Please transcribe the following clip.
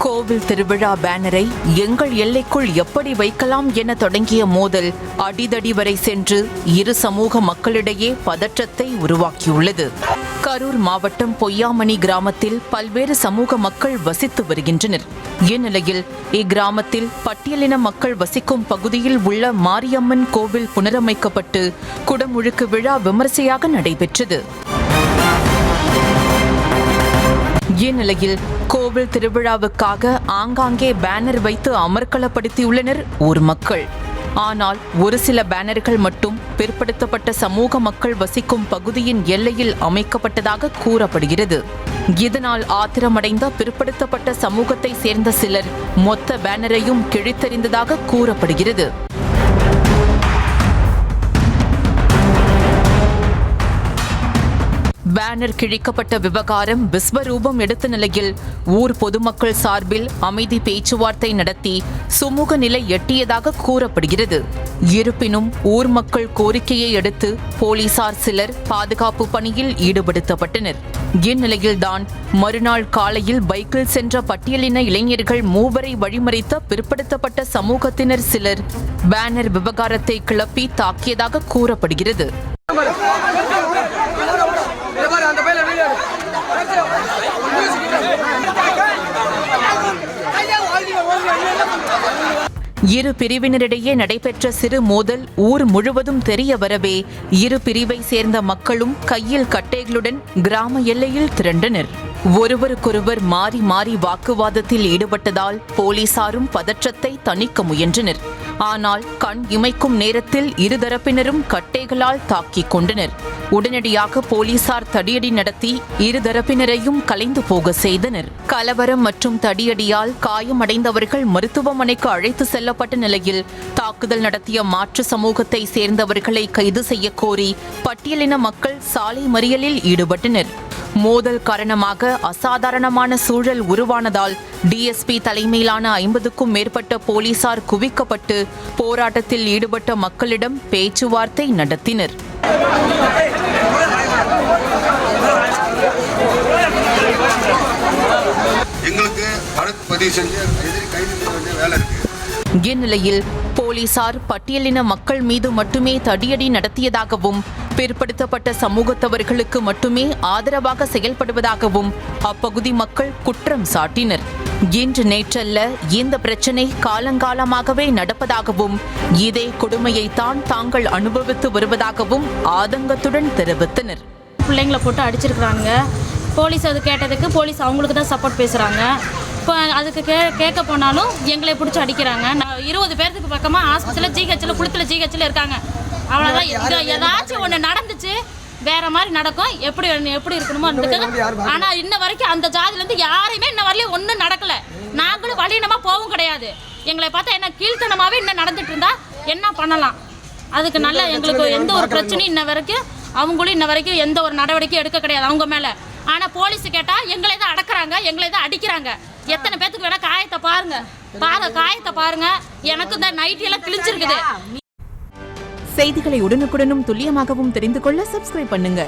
கோவில் திருவிழா பேனரை எங்கள் எல்லைக்குள் எப்படி வைக்கலாம் என தொடங்கிய மோதல் அடிதடி வரை சென்று இரு சமூக மக்களிடையே பதற்றத்தை உருவாக்கியுள்ளது. கரூர் மாவட்டம் பொய்யாமணி கிராமத்தில் பல்வேறு சமூக மக்கள் வசித்து வருகின்றனர். இந்நிலையில் இக்கிராமத்தில் பட்டியலின மக்கள் வசிக்கும் பகுதியில் உள்ள மாரியம்மன் கோவில் புனரமைக்கப்பட்டு குடமுழுக்கு விழா விமரிசையாக நடைபெற்றது. இந்நிலையில் கோவில் திருவிழாவுக்காக ஆங்காங்கே பேனர் வைத்து அமர்க்களப்படுத்தியுள்ளனர் ஊர் மக்கள். ஆனால் ஒரு சில பேனர்கள் மட்டும் பிற்படுத்தப்பட்ட சமூக மக்கள் வசிக்கும் பகுதியின் எல்லையில் அமைக்கப்பட்டதாக கூறப்படுகிறது. இதனால் ஆத்திரமடைந்த பிற்படுத்தப்பட்ட சமூகத்தை சேர்ந்த சிலர் மொத்த பேனரையும் கிழித்தெறிந்ததாக கூறப்படுகிறது. பேனர் கிழிக்கப்பட்ட விவகாரம் விஸ்வரூபம் எடுத்த நிலையில் ஊர் பொதுமக்கள் சார்பில் அமைதி பேச்சுவார்த்தை நடத்தி சுமூக நிலை எட்டியதாக கூறப்படுகிறது. இருப்பினும் ஊர் மக்கள் கோரிக்கையை அடுத்து போலீசார் சிலர் பாதுகாப்பு பணியில் ஈடுபடுத்தப்பட்டனர். இந்நிலையில்தான் மறுநாள் காலையில் பைக்கில் சென்ற பட்டியலின இளைஞர்கள் மூவரை வழிமறித்த பிற்படுத்தப்பட்ட சமூகத்தினர் சிலர் பேனர் விவகாரத்தை கிளப்பி தாக்கியதாக கூறப்படுகிறது. இரு பிரிவினரிடையே நடைபெற்ற சிறு மோதல் ஊர் முழுவதும் தெரிய வரவே இரு பிரிவை சேர்ந்த மக்களும் கையில் கட்டைகளுடன் கிராம எல்லையில் திரண்டனர். ஒருவருக்கொருவர் மாறி மாறி வாக்குவாதத்தில் ஈடுபட்டதால் போலீசாரும் பதற்றத்தை தணிக்க முயன்றனர். ஆனால் கண் இமைக்கும் நேரத்தில் இருதரப்பினரும் கட்டைகளால் தாக்கிக் கொண்டனர். உடனடியாக போலீசார் தடியடி நடத்தி இருதரப்பினரையும் கலைந்து போக செய்தனர். கலவரம் மற்றும் தடியடியால் காயமடைந்தவர்கள் மருத்துவமனைக்கு அழைத்து செல்லப்பட்ட நிலையில் தாக்குதல் நடத்திய மாற்று சமூகத்தை சேர்ந்தவர்களை கைது செய்ய கோரி பட்டியலின மக்கள் சாலை மறியலில் ஈடுபட்டனர். மோதல் காரணமாக அசாதாரணமான சூழல் உருவானதால் டிஎஸ்பி தலைமையிலான 50க்கும் மேற்பட்ட போலீசார் குவிக்கப்பட்டு போராட்டத்தில் ஈடுபட்ட மக்களிடம் பேச்சுவார்த்தை நடத்தினர். இந்நிலையில் போலீசார் பட்டியலின மக்கள் மீது மட்டுமே தடியடி நடத்தியதாகவும் பிற்படுத்தப்பட்ட சமூகத்தவர்களுக்கு மட்டுமே ஆதரவாக செயல்படுவதாகவும் அப்பகுதி மக்கள் குற்றம் சாட்டினர். இன்று நேற்றல்ல, இந்த பிரச்சினை காலங்காலமாகவே நடப்பதாகவும் இதே கொடுமையைத்தான் தாங்கள் அனுபவித்து வருவதாகவும் ஆதங்கத்துடன் தெரிவித்தனர். பிள்ளைங்களை போட்டு அடிச்சிருக்கிறாங்க. போலீஸ் அது கேட்டதுக்கு போலீஸ் அவங்களுக்கு தான் சப்போர்ட் பேசுகிறாங்க. இப்போ அதுக்கு கேட்க போனாலும் எங்களை பிடிச்சி அடிக்கிறாங்க. 20 பேருக்கு பக்கமாக ஹாஸ்பிட்டலில் ஜிஹெச்சில் குளத்தில் ஜிஹெச்சில் இருக்காங்க. அவ்வளோதான். இது ஏதாச்சும் ஒன்று நடந்துச்சு வேற மாதிரி நடக்கும். எப்படி இருக்கணுமோ இருந்துக்கு. ஆனால் இன்ன வரைக்கும் அந்த ஜாதியிலேருந்து யாரையுமே இன்ன வரையிலும் ஒன்றும் நடக்கலை. நாங்களும் வழியினமாக போகவும் கிடையாது. எங்களை பார்த்தா என்ன கீழ்த்தனமாகவே இன்னும் நடந்துட்டு இருந்தா என்ன பண்ணலாம்? அதுக்கு நல்ல எங்களுக்கு எந்த ஒரு பிரச்சனையும் இன்ன வரைக்கும் அவங்களும் இன்ன வரைக்கும் எந்த ஒரு நடவடிக்கையும் எடுக்க கிடையாது அவங்க மேலே. ஆனால் போலீஸ் கேட்டால் எங்களை தான் அடக்குறாங்க, எங்களை தான் அடிக்கிறாங்க. எத்தனை பேத்துக்கு வேணா காயத்தை பாருங்க. எனக்கு இந்த நைட்டியெல்லாம் கிழிஞ்சிருக்குது. செய்திகளை உடனுக்குடனும் துல்லியமாகவும் தெரிந்து கொள்ள சப்ஸ்கிரைப் பண்ணுங்க.